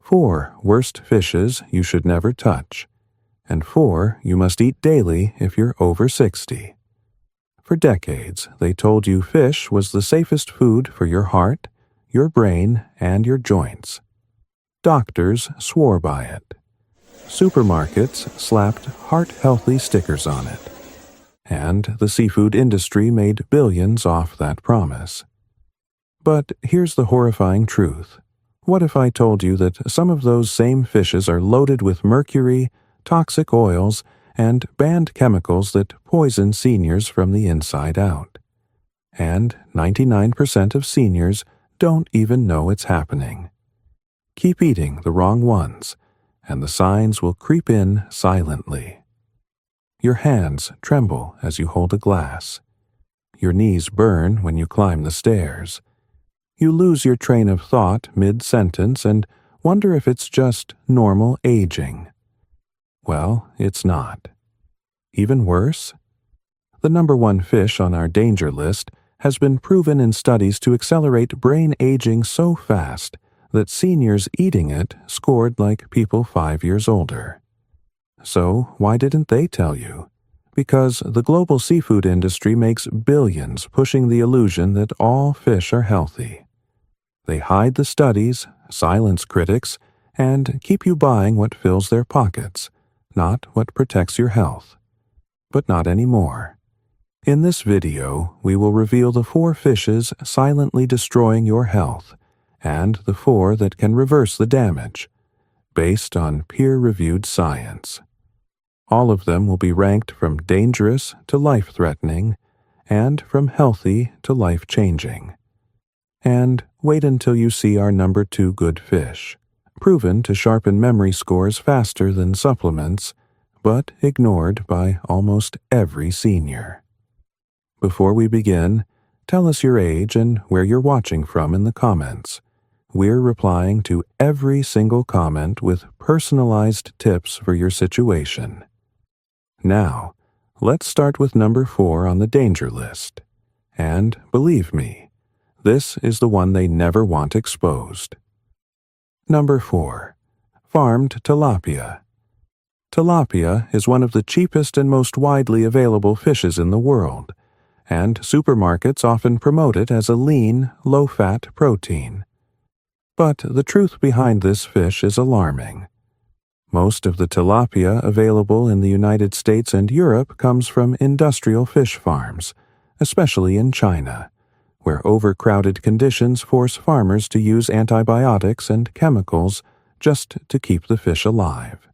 4 worst fishes you should never touch, and 4 you must eat daily if you're over 60. For decades, they told you fish was the safest food for your heart, your brain, and your joints. Doctors swore by it. Supermarkets slapped heart-healthy stickers on it. And the seafood industry made billions off that promise. But here's the horrifying truth. What if I told you that some of those same fishes are loaded with mercury, toxic oils, and banned chemicals that poison seniors from the inside out? And 99% of seniors don't even know it's happening. Keep eating the wrong ones, and the signs will creep in silently. Your hands tremble as you hold a glass. Your knees burn when you climb the stairs. You lose your train of thought mid-sentence and wonder if it's just normal aging. Well, it's not. Even worse? The number 1 fish on our danger list has been proven in studies to accelerate brain aging so fast that seniors eating it scored like people 5 years older. So why didn't they tell you? Because the global seafood industry makes billions pushing the illusion that all fish are healthy. They hide the studies, silence critics, and keep you buying what fills their pockets, not what protects your health. But not anymore. In this video, we will reveal the 4 fishes silently destroying your health, and the 4 that can reverse the damage, based on peer-reviewed science. All of them will be ranked from dangerous to life-threatening, and from healthy to life-changing. And wait until you see our number 2 good fish, proven to sharpen memory scores faster than supplements, but ignored by almost every senior. Before we begin, tell us your age and where you're watching from in the comments. We're replying to every single comment with personalized tips for your situation. Now, let's start with number 4 on the danger list. And believe me, this is the one they never want exposed. Number 4. Farmed tilapia. Tilapia is one of the cheapest and most widely available fishes in the world, and supermarkets often promote it as a lean, low-fat protein. But the truth behind this fish is alarming. Most of the tilapia available in the United States and Europe comes from industrial fish farms, especially in China, where overcrowded conditions force farmers to use antibiotics and chemicals just to keep the fish alive.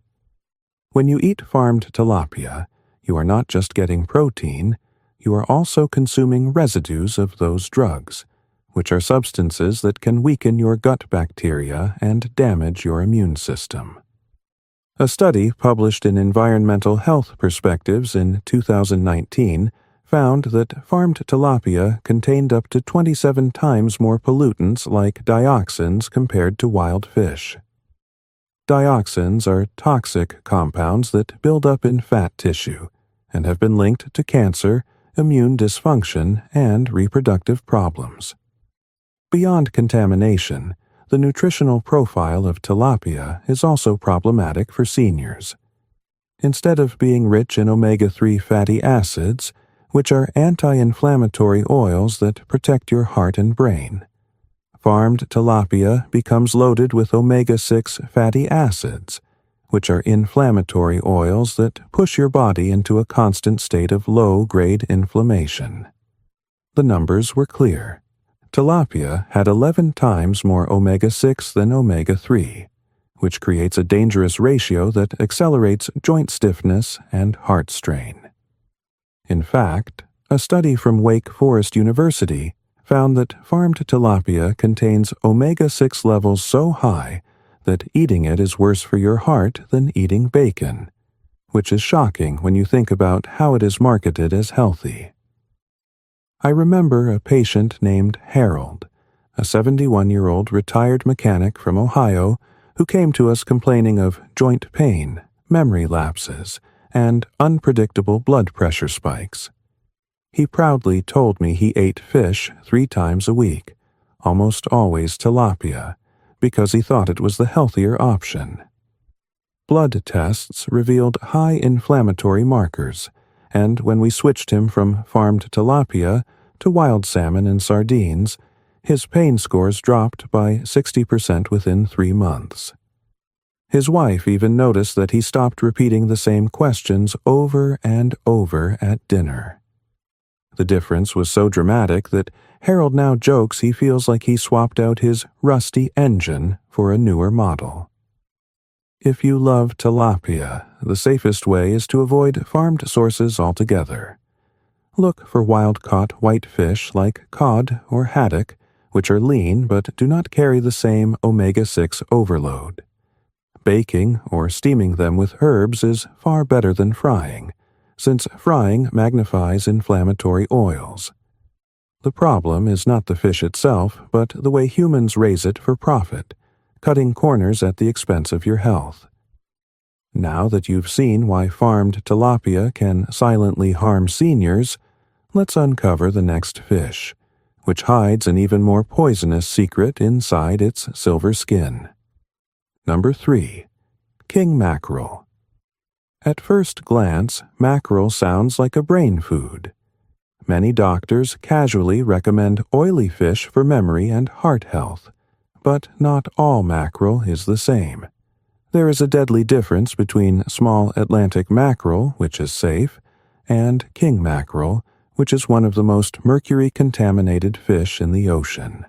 When you eat farmed tilapia, you are not just getting protein, you are also consuming residues of those drugs, which are substances that can weaken your gut bacteria and damage your immune system. A study published in Environmental Health Perspectives in 2019 found that farmed tilapia contained up to 27 times more pollutants like dioxins compared to wild fish. Dioxins are toxic compounds that build up in fat tissue and have been linked to cancer, immune dysfunction, and reproductive problems. Beyond contamination, the nutritional profile of tilapia is also problematic for seniors. Instead of being rich in omega-3 fatty acids, which are anti-inflammatory oils that protect your heart and brain, farmed tilapia becomes loaded with omega-6 fatty acids, which are inflammatory oils that push your body into a constant state of low-grade inflammation. The numbers were clear. Tilapia had 11 times more omega-6 than omega-3, which creates a dangerous ratio that accelerates joint stiffness and heart strain. In fact, a study from Wake Forest University found that farmed tilapia contains omega-6 levels so high that eating it is worse for your heart than eating bacon, which is shocking when you think about how it is marketed as healthy. I remember a patient named Harold, a 71-year-old retired mechanic from Ohio who came to us complaining of joint pain, memory lapses, and unpredictable blood pressure spikes. He proudly told me he ate fish 3 times a week, almost always tilapia, because he thought it was the healthier option. Blood tests revealed high inflammatory markers, and when we switched him from farmed tilapia to wild salmon and sardines, his pain scores dropped by 60% within 3 months. His wife even noticed that he stopped repeating the same questions over and over at dinner. The difference was so dramatic that Harold now jokes he feels like he swapped out his rusty engine for a newer model. If you love tilapia, the safest way is to avoid farmed sources altogether. Look for wild-caught white fish like cod or haddock, which are lean but do not carry the same omega-6 overload. Baking or steaming them with herbs is far better than frying, since frying magnifies inflammatory oils. The problem is not the fish itself, but the way humans raise it for profit, cutting corners at the expense of your health. Now that you've seen why farmed tilapia can silently harm seniors, let's uncover the next fish, which hides an even more poisonous secret inside its silver skin. Number 3. King mackerel. At first glance, mackerel sounds like a brain food. Many doctors casually recommend oily fish for memory and heart health, but not all mackerel is the same. There is a deadly difference between small Atlantic mackerel, which is safe, and king mackerel, which is one of the most mercury-contaminated fish in the ocean.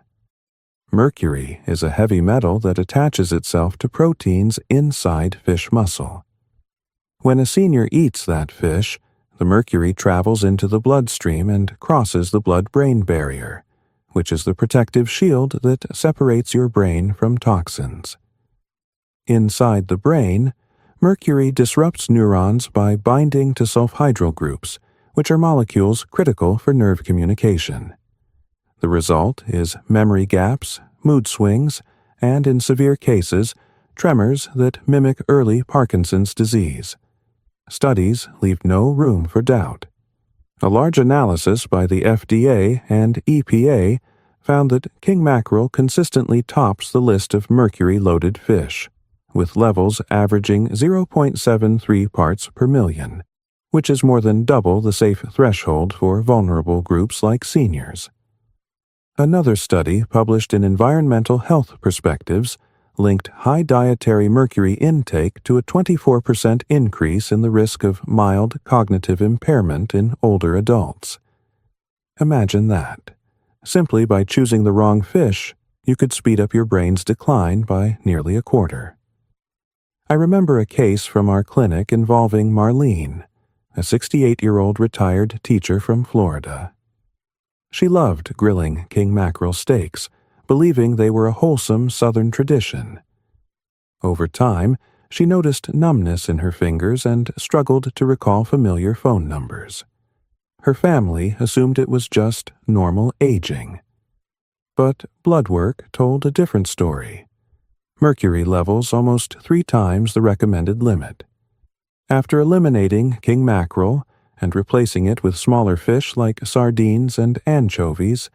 Mercury is a heavy metal that attaches itself to proteins inside fish muscle. When a senior eats that fish, the mercury travels into the bloodstream and crosses the blood-brain barrier, which is the protective shield that separates your brain from toxins. Inside the brain, mercury disrupts neurons by binding to sulfhydryl groups, which are molecules critical for nerve communication. The result is memory gaps, mood swings, and in severe cases, tremors that mimic early Parkinson's disease. Studies leave no room for doubt. A large analysis by the FDA and EPA found that king mackerel consistently tops the list of mercury-loaded fish, with levels averaging 0.73 parts per million, which is more than double the safe threshold for vulnerable groups like seniors. Another study published in Environmental Health Perspectives linked high dietary mercury intake to a 24% increase in the risk of mild cognitive impairment in older adults. Imagine that. Simply by choosing the wrong fish, you could speed up your brain's decline by nearly a quarter. I remember a case from our clinic involving Marlene, a 68-year-old retired teacher from Florida. She loved grilling king mackerel steaks, believing they were a wholesome Southern tradition. Over time, she noticed numbness in her fingers and struggled to recall familiar phone numbers. Her family assumed it was just normal aging. But blood work told a different story. Mercury levels almost 3 times the recommended limit. After eliminating king mackerel and replacing it with smaller fish like sardines and anchovies,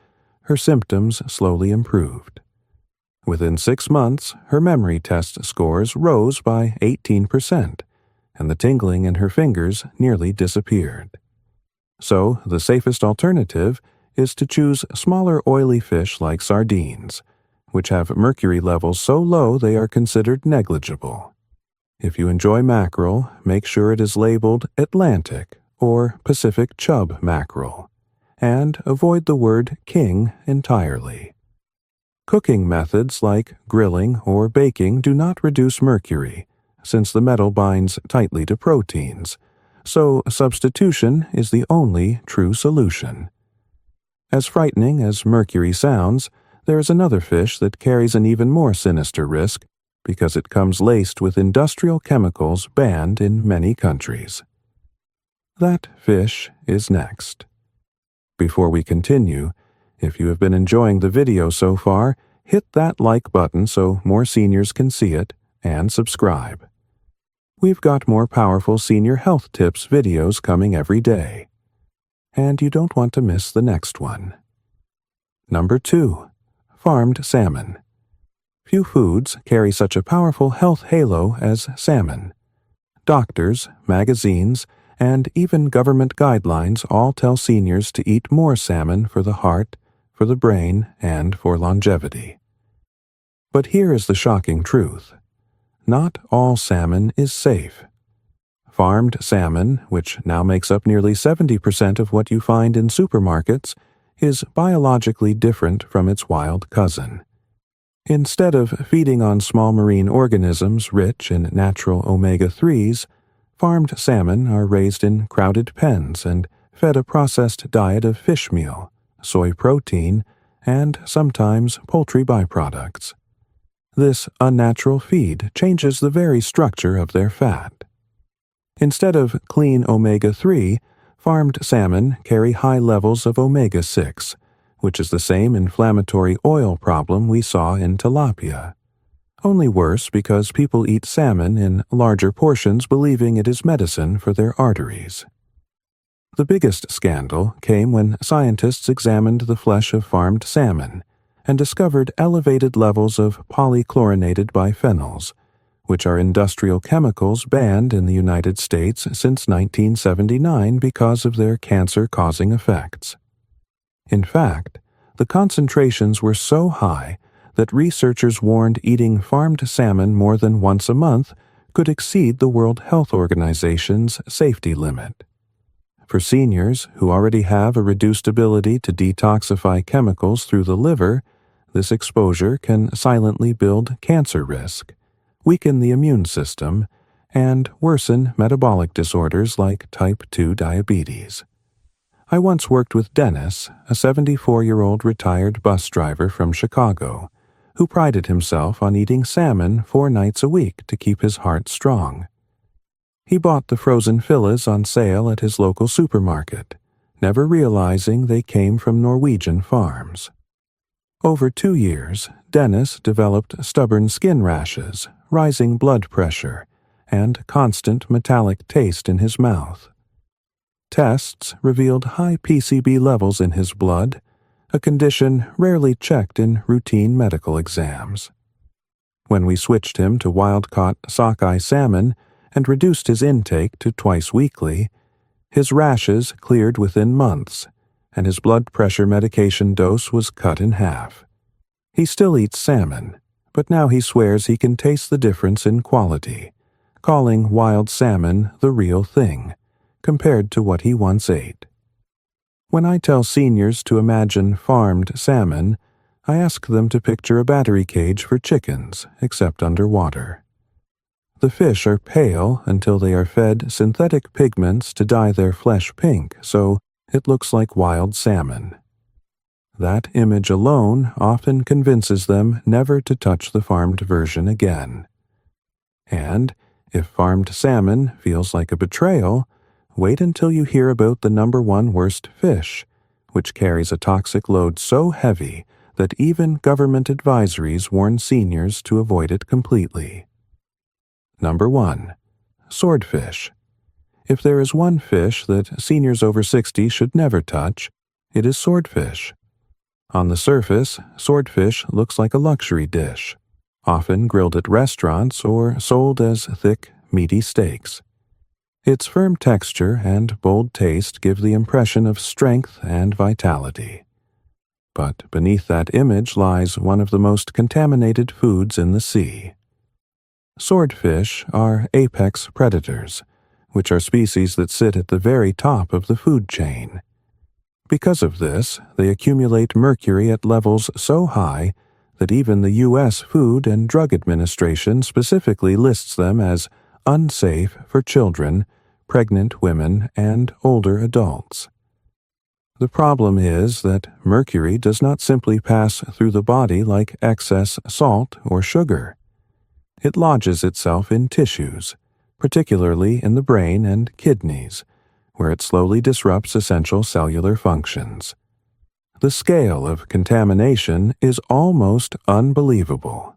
her symptoms slowly improved. Within 6 months, her memory test scores rose by 18%, and the tingling in her fingers nearly disappeared. So, the safest alternative is to choose smaller oily fish like sardines, which have mercury levels so low they are considered negligible. If you enjoy mackerel, make sure it is labeled Atlantic or Pacific chub mackerel, and avoid the word king entirely. Cooking methods like grilling or baking do not reduce mercury, since the metal binds tightly to proteins, so substitution is the only true solution. As frightening as mercury sounds, there is another fish that carries an even more sinister risk because it comes laced with industrial chemicals banned in many countries. That fish is next. Before we continue, if you have been enjoying the video so far, hit that like button so more seniors can see it, and subscribe. We've got more powerful senior health tips videos coming every day. And you don't want to miss the next one. Number 2. Farmed salmon. Few foods carry such a powerful health halo as salmon. Doctors, magazines, and even government guidelines all tell seniors to eat more salmon for the heart, for the brain, and for longevity. But here is the shocking truth. Not all salmon is safe. Farmed salmon, which now makes up nearly 70% of what you find in supermarkets, is biologically different from its wild cousin. Instead of feeding on small marine organisms rich in natural omega-3s, farmed salmon are raised in crowded pens and fed a processed diet of fish meal, soy protein, and sometimes poultry byproducts. This unnatural feed changes the very structure of their fat. Instead of clean omega-3, farmed salmon carry high levels of omega-6, which is the same inflammatory oil problem we saw in tilapia. Only worse because people eat salmon in larger portions believing it is medicine for their arteries. The biggest scandal came when scientists examined the flesh of farmed salmon and discovered elevated levels of polychlorinated biphenyls, which are industrial chemicals banned in the United States since 1979 because of their cancer-causing effects. In fact, the concentrations were so high that researchers warned eating farmed salmon more than once a month could exceed the World Health Organization's safety limit. For seniors who already have a reduced ability to detoxify chemicals through the liver, this exposure can silently build cancer risk, weaken the immune system, and worsen metabolic disorders like type 2 diabetes. I once worked with Dennis, a 74-year-old retired bus driver from Chicago, who prided himself on eating salmon 4 nights a week to keep his heart strong. He bought the frozen fillets on sale at his local supermarket, never realizing they came from Norwegian farms. Over 2 years, Dennis developed stubborn skin rashes, rising blood pressure, and constant metallic taste in his mouth. Tests revealed high PCB levels in his blood, a condition rarely checked in routine medical exams. When we switched him to wild-caught sockeye salmon and reduced his intake to twice weekly, his rashes cleared within months, and his blood pressure medication dose was cut in half. He still eats salmon, but now he swears he can taste the difference in quality, calling wild salmon the real thing, compared to what he once ate. When I tell seniors to imagine farmed salmon, I ask them to picture a battery cage for chickens, except underwater. The fish are pale until they are fed synthetic pigments to dye their flesh pink, so it looks like wild salmon. That image alone often convinces them never to touch the farmed version again. And if farmed salmon feels like a betrayal, wait until you hear about the #1 worst fish, which carries a toxic load so heavy that even government advisories warn seniors to avoid it completely. Number 1. Swordfish. If there is one fish that seniors over 60 should never touch, it is swordfish. On the surface, swordfish looks like a luxury dish, often grilled at restaurants or sold as thick, meaty steaks. Its firm texture and bold taste give the impression of strength and vitality. But beneath that image lies one of the most contaminated foods in the sea. Swordfish are apex predators, which are species that sit at the very top of the food chain. Because of this, they accumulate mercury at levels so high that even the U.S. Food and Drug Administration specifically lists them as unsafe for children, pregnant women, and older adults. The problem is that mercury does not simply pass through the body like excess salt or sugar. It lodges itself in tissues, particularly in the brain and kidneys, where it slowly disrupts essential cellular functions. The scale of contamination is almost unbelievable.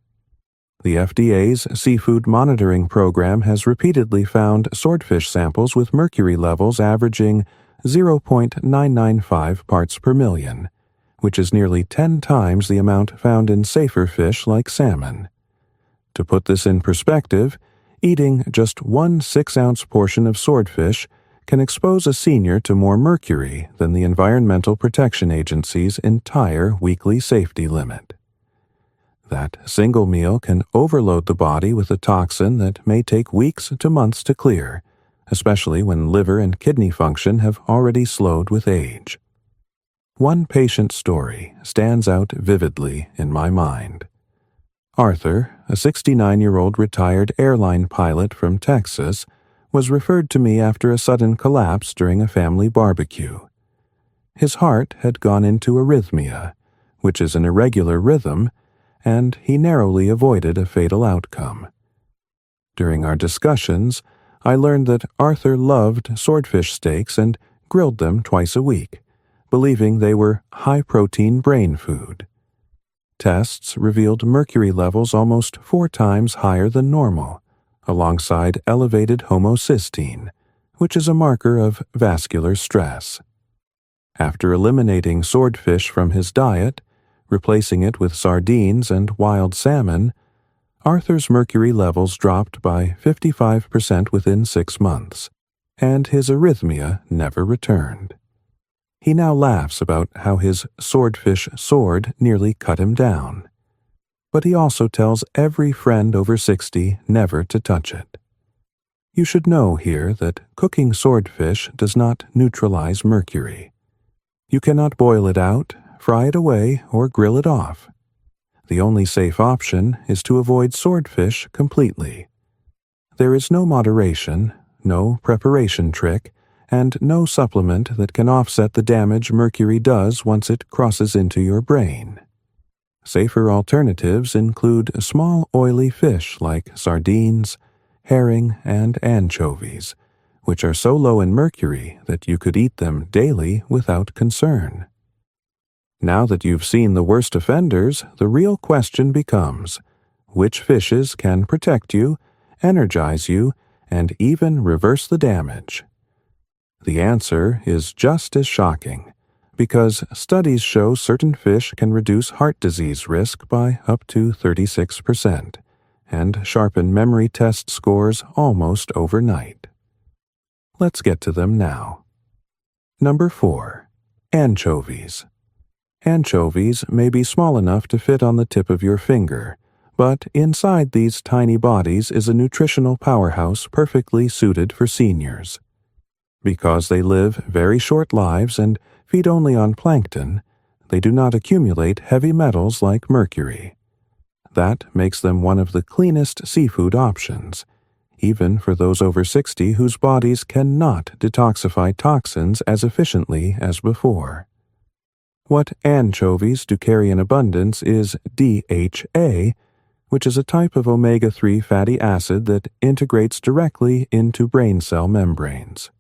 The FDA's Seafood Monitoring Program has repeatedly found swordfish samples with mercury levels averaging 0.995 parts per million, which is nearly 10 times the amount found in safer fish like salmon. To put this in perspective, eating just one 6-ounce portion of swordfish can expose a senior to more mercury than the Environmental Protection Agency's entire weekly safety limit. That single meal can overload the body with a toxin that may take weeks to months to clear, especially when liver and kidney function have already slowed with age. One patient story stands out vividly in my mind. Arthur, a 69-year-old retired airline pilot from Texas, was referred to me after a sudden collapse during a family barbecue. His heart had gone into arrhythmia, which is an irregular rhythm, and he narrowly avoided a fatal outcome. During our discussions, I learned that Arthur loved swordfish steaks and grilled them twice a week, believing they were high-protein brain food. Tests revealed mercury levels almost 4 times higher than normal, alongside elevated homocysteine, which is a marker of vascular stress. After eliminating swordfish from his diet, replacing it with sardines and wild salmon, Arthur's mercury levels dropped by 55% within 6 months, and his arrhythmia never returned. He now laughs about how his swordfish sword nearly cut him down. But he also tells every friend over 60 never to touch it. You should know here that cooking swordfish does not neutralize mercury. You cannot boil it out, fry it away, or grill it off. The only safe option is to avoid swordfish completely. There is no moderation, no preparation trick, and no supplement that can offset the damage mercury does once it crosses into your brain. Safer alternatives include small oily fish like sardines, herring, and anchovies, which are so low in mercury that you could eat them daily without concern. Now that you've seen the worst offenders, the real question becomes, which fishes can protect you, energize you, and even reverse the damage? The answer is just as shocking, because studies show certain fish can reduce heart disease risk by up to 36% and sharpen memory test scores almost overnight. Let's get to them now. Number 4. Anchovies. Anchovies may be small enough to fit on the tip of your finger, but inside these tiny bodies is a nutritional powerhouse perfectly suited for seniors. Because they live very short lives and feed only on plankton, they do not accumulate heavy metals like mercury. That makes them one of the cleanest seafood options, even for those over 60 whose bodies cannot detoxify toxins as efficiently as before. What anchovies do carry in abundance is DHA, which is a type of omega-3 fatty acid that integrates directly into brain cell membranes.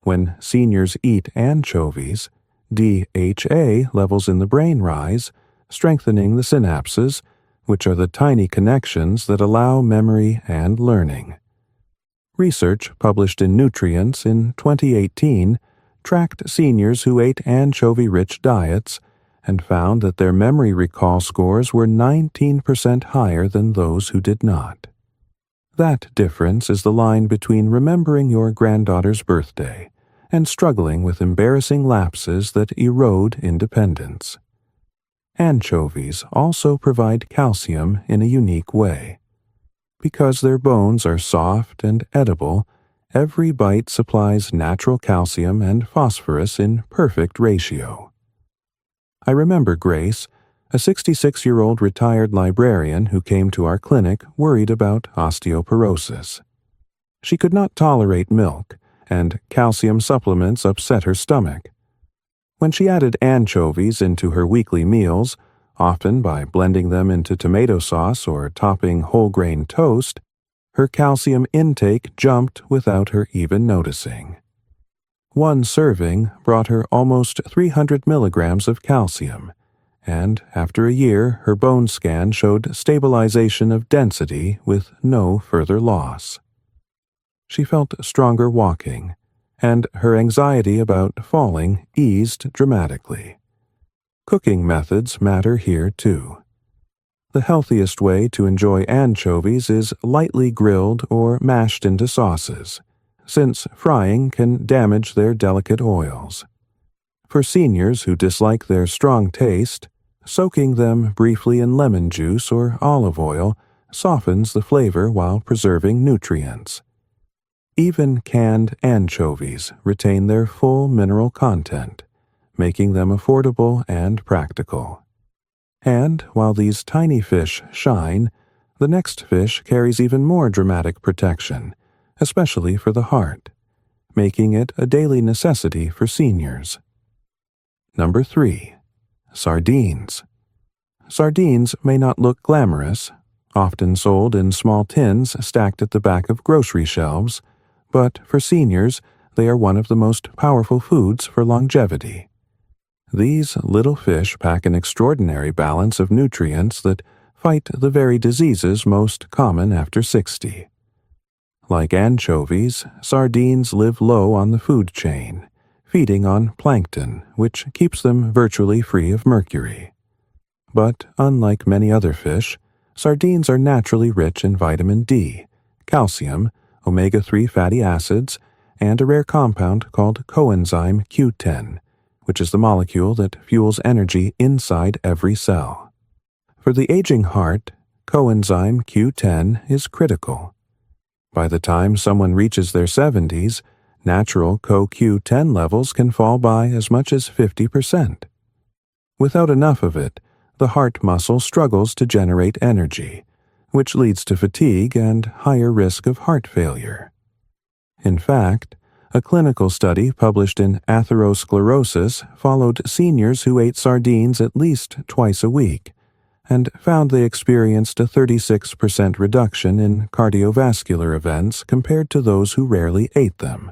When seniors eat anchovies, DHA levels in the brain rise, strengthening the synapses, which are the tiny connections that allow memory and learning. Research published in Nutrients in 2018 tracked seniors who ate anchovy-rich diets and found that their memory recall scores were 19% higher than those who did not. That difference is the line between remembering your granddaughter's birthday and struggling with embarrassing lapses that erode independence. Anchovies also provide calcium in a unique way. Because their bones are soft and edible, every bite supplies natural calcium and phosphorus in perfect ratio. I remember Grace, a 66-year-old retired librarian who came to our clinic worried about osteoporosis. She could not tolerate milk, and calcium supplements upset her stomach. When she added anchovies into her weekly meals, often by blending them into tomato sauce or topping whole-grain toast, her calcium intake jumped without her even noticing. One serving brought her almost 300 milligrams of calcium, and after a year her bone scan showed stabilization of density with no further loss. She felt stronger walking, and her anxiety about falling eased dramatically. Cooking methods matter here too. The healthiest way to enjoy anchovies is lightly grilled or mashed into sauces, since frying can damage their delicate oils. For seniors who dislike their strong taste, soaking them briefly in lemon juice or olive oil softens the flavor while preserving nutrients. Even canned anchovies retain their full mineral content, making them affordable and practical. And while these tiny fish shine, the next fish carries even more dramatic protection, especially for the heart, making it a daily necessity for seniors. Number 3. Sardines. Sardines may not look glamorous, often sold in small tins stacked at the back of grocery shelves, but for seniors, they are one of the most powerful foods for longevity. These little fish pack an extraordinary balance of nutrients that fight the very diseases most common after 60. Like anchovies, sardines live low on the food chain, feeding on plankton, which keeps them virtually free of mercury. But unlike many other fish, sardines are naturally rich in vitamin D, calcium, omega-3 fatty acids, and a rare compound called coenzyme Q10, which is the molecule that fuels energy inside every cell. For the aging heart, coenzyme Q10 is critical. By the time someone reaches their 70s, natural CoQ10 levels can fall by as much as 50%. Without enough of it, the heart muscle struggles to generate energy, which leads to fatigue and higher risk of heart failure. In fact, a clinical study published in Atherosclerosis followed seniors who ate sardines at least twice a week and found they experienced a 36% reduction in cardiovascular events compared to those who rarely ate them.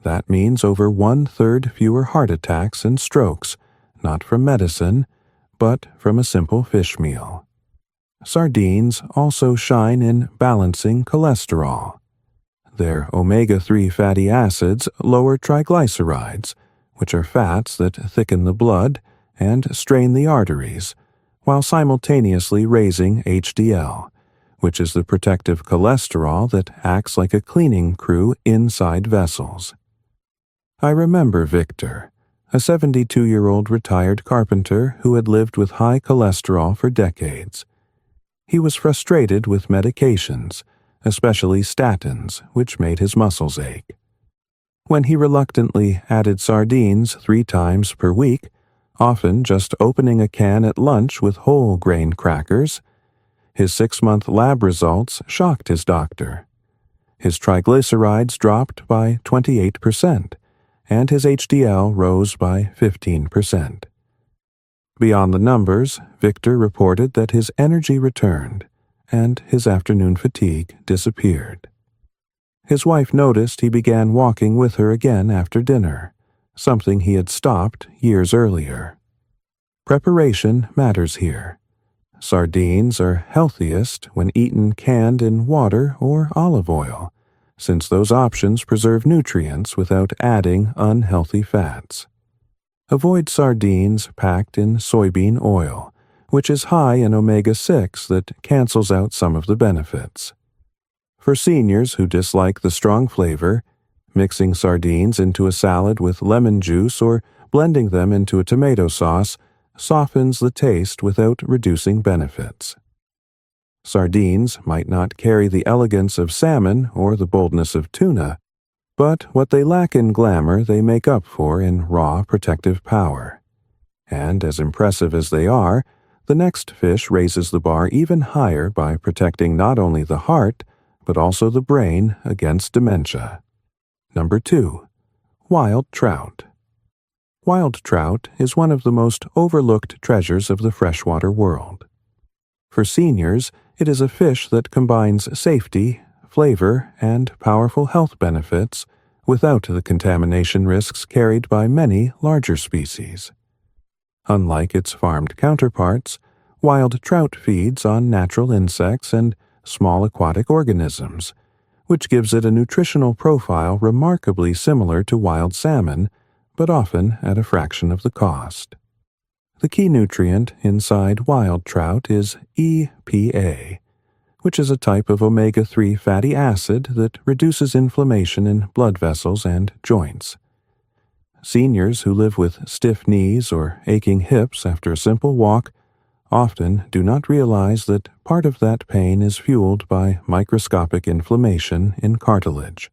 That means over 1/3 fewer heart attacks and strokes, not from medicine, but from a simple fish meal. Sardines also shine in balancing cholesterol. Their omega-3 fatty acids lower triglycerides, which are fats that thicken the blood and strain the arteries, while simultaneously raising HDL, which is the protective cholesterol that acts like a cleaning crew inside vessels. I remember Victor, a 72-year-old retired carpenter who had lived with high cholesterol for decades. He was frustrated with medications, especially statins, which made his muscles ache. When he reluctantly added sardines 3 times per week, often just opening a can at lunch with whole grain crackers, his 6-month lab results shocked his doctor. His triglycerides dropped by 28%, and his HDL rose by 15%. Beyond the numbers, Victor reported that his energy returned, and his afternoon fatigue disappeared. His wife noticed he began walking with her again after dinner, something he had stopped years earlier. Preparation matters here. Sardines are healthiest when eaten canned in water or olive oil, since those options preserve nutrients without adding unhealthy fats. Avoid sardines packed in soybean oil, which is high in omega-6 that cancels out some of the benefits. For seniors who dislike the strong flavor, mixing sardines into a salad with lemon juice or blending them into a tomato sauce softens the taste without reducing benefits. Sardines might not carry the elegance of salmon or the boldness of tuna, but what they lack in glamour they make up for in raw protective power. And as impressive as they are, the next fish raises the bar even higher by protecting not only the heart, but also the brain against dementia. Number 2. Wild trout. Wild trout is one of the most overlooked treasures of the freshwater world. For seniors, it is a fish that combines safety, flavor, and powerful health benefits without the contamination risks carried by many larger species. Unlike its farmed counterparts, wild trout feeds on natural insects and small aquatic organisms, which gives it a nutritional profile remarkably similar to wild salmon, but often at a fraction of the cost. The key nutrient inside wild trout is EPA, which is a type of omega-3 fatty acid that reduces inflammation in blood vessels and joints. Seniors who live with stiff knees or aching hips after a simple walk often do not realize that part of that pain is fueled by microscopic inflammation in cartilage.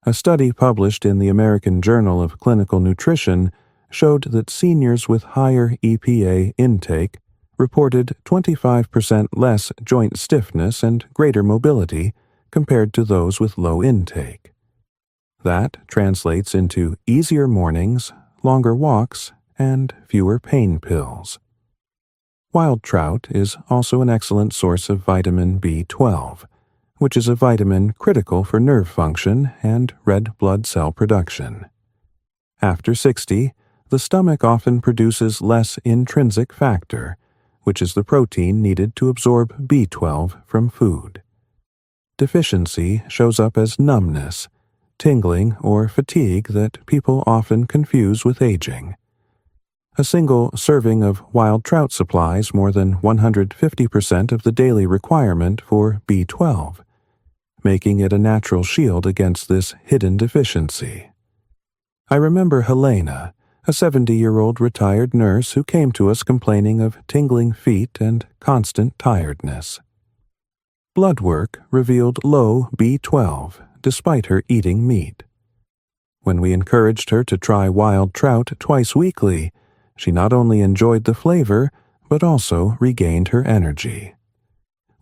A study published in the American Journal of Clinical Nutrition showed that seniors with higher EPA intake reported 25% less joint stiffness and greater mobility compared to those with low intake. That translates into easier mornings, longer walks, and fewer pain pills. Wild trout is also an excellent source of vitamin B12, which is a vitamin critical for nerve function and red blood cell production. After 60, the stomach often produces less intrinsic factor, which is the protein needed to absorb B12 from food. Deficiency shows up as numbness, tingling, or fatigue that people often confuse with aging. A single serving of wild trout supplies more than 150% of the daily requirement for B12, making it a natural shield against this hidden deficiency. I remember Helena, a 70-year-old retired nurse who came to us complaining of tingling feet and constant tiredness. Blood work revealed low B12 despite her eating meat. When we encouraged her to try wild trout twice weekly, she not only enjoyed the flavor, but also regained her energy.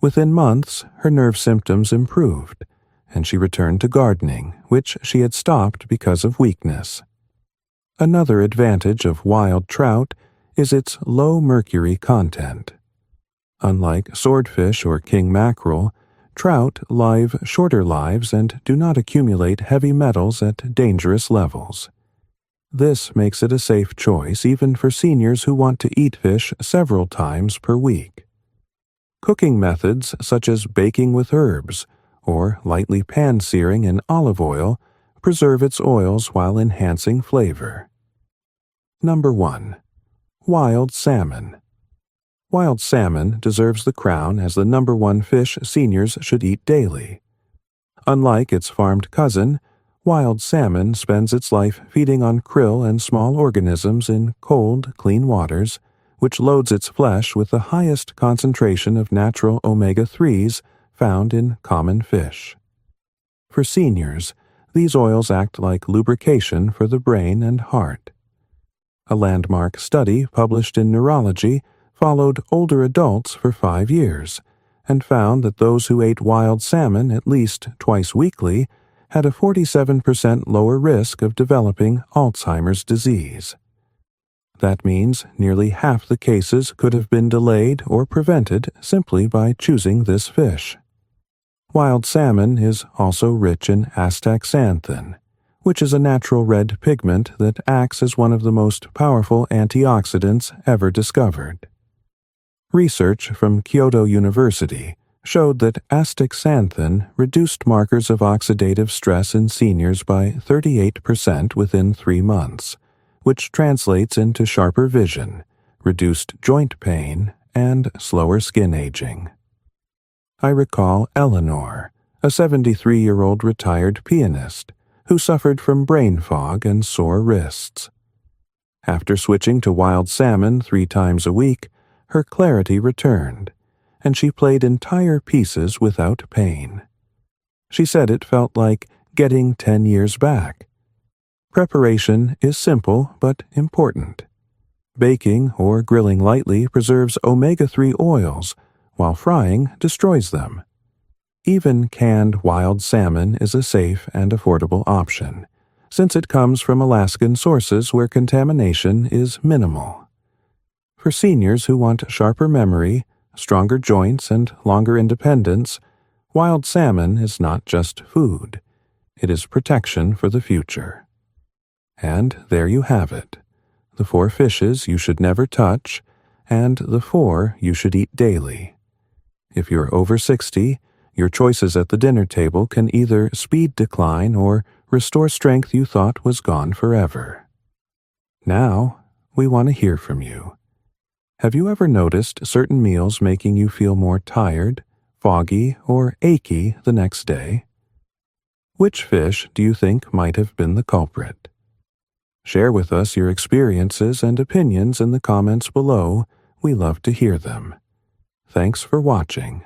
Within months, her nerve symptoms improved, and she returned to gardening, which she had stopped because of weakness. Another advantage of wild trout is its low mercury content. Unlike swordfish or king mackerel, trout live shorter lives and do not accumulate heavy metals at dangerous levels. This makes it a safe choice even for seniors who want to eat fish several times per week. Cooking methods such as baking with herbs or lightly pan-searing in olive oil preserve its oils while enhancing flavor. Number 1. Wild salmon. Wild salmon deserves the crown as the number 1 fish seniors should eat daily. Unlike its farmed cousin, wild salmon spends its life feeding on krill and small organisms in cold, clean waters, which loads its flesh with the highest concentration of natural omega-3s found in common fish. For seniors, these oils act like lubrication for the brain and heart. A landmark study published in Neurology followed older adults for 5 years and found that those who ate wild salmon at least twice weekly had a 47% lower risk of developing Alzheimer's disease. That means nearly half the cases could have been delayed or prevented simply by choosing this fish. Wild salmon is also rich in astaxanthin, which is a natural red pigment that acts as one of the most powerful antioxidants ever discovered. Research from Kyoto University showed that astaxanthin reduced markers of oxidative stress in seniors by 38% within 3 months, which translates into sharper vision, reduced joint pain, and slower skin aging. I recall Eleanor, a 73-year-old retired pianist who suffered from brain fog and sore wrists. After switching to wild salmon 3 times a week, her clarity returned, and she played entire pieces without pain. She said it felt like getting 10 years back. Preparation is simple but important. Baking or grilling lightly preserves omega-3 oils, while frying destroys them. Even canned wild salmon is a safe and affordable option, since it comes from Alaskan sources where contamination is minimal. For seniors who want sharper memory, stronger joints, and longer independence, wild salmon is not just food. It is protection for the future. And there you have it, the 4 fishes you should never touch, and the 4 you should eat daily. If you're over 60, your choices at the dinner table can either speed decline or restore strength you thought was gone forever. Now, we want to hear from you. Have you ever noticed certain meals making you feel more tired, foggy, or achy the next day? Which fish do you think might have been the culprit? Share with us your experiences and opinions in the comments below. We love to hear them. Thanks for watching.